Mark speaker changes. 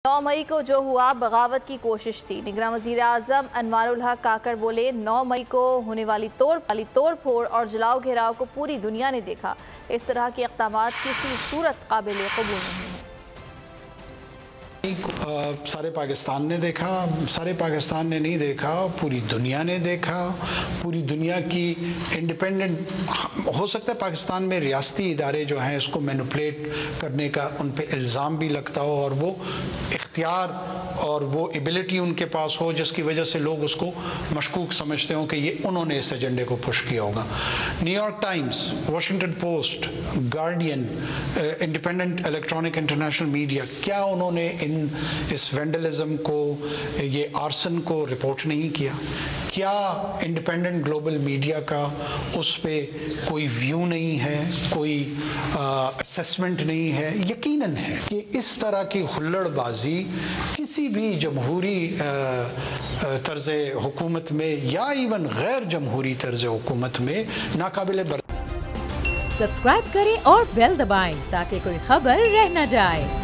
Speaker 1: 9 मई को जो हुआ बगावत की कोशिश थी। निगरान वज़ीर आज़म अनवारुल हक काकर बोले, 9 मई को होने वाली तोड़ फोड़ और जलाओ घेराव को पूरी दुनिया ने देखा। इस तरह के इक़दामात किसी सूरत काबिल कबूल नहीं है।
Speaker 2: सारे पाकिस्तान ने देखा, सारे पाकिस्तान ने नहीं देखा, पूरी दुनिया ने देखा। पूरी दुनिया की इंडिपेंडेंट, हो सकता है पाकिस्तान में रियासती इदारे जो हैं इसको मैनिपुलेट करने का उन पे इल्ज़ाम भी लगता हो और वो इख्तियार और वो एबिलिटी उनके पास हो जिसकी वजह से लोग उसको मशकूक समझते हो कि ये उन्होंने इस एजेंडे को पुश किया होगा। New York times, Washington post, guardian, independent electronic international media, क्या उन्होंने इस वेंडलिज्म को, ये आर्सन को रिपोर्ट नहीं किया? क्या इंडिपेंडेंट ग्लोबल मीडिया का उस पे कोई व्यू नहीं है, कोई असेसमेंट नहीं है? यकीनन है कि इस तरह की हुल्लड़बाजी किसी भी जमहूरी तर्ज़ हुकूमत में या इवन गैर जमहूरी तर्ज़ हुकूमत में नाकाबिल
Speaker 3: सब्सक्राइब करें और बेल दबाएं ताकि कोई खबर रह न जाए।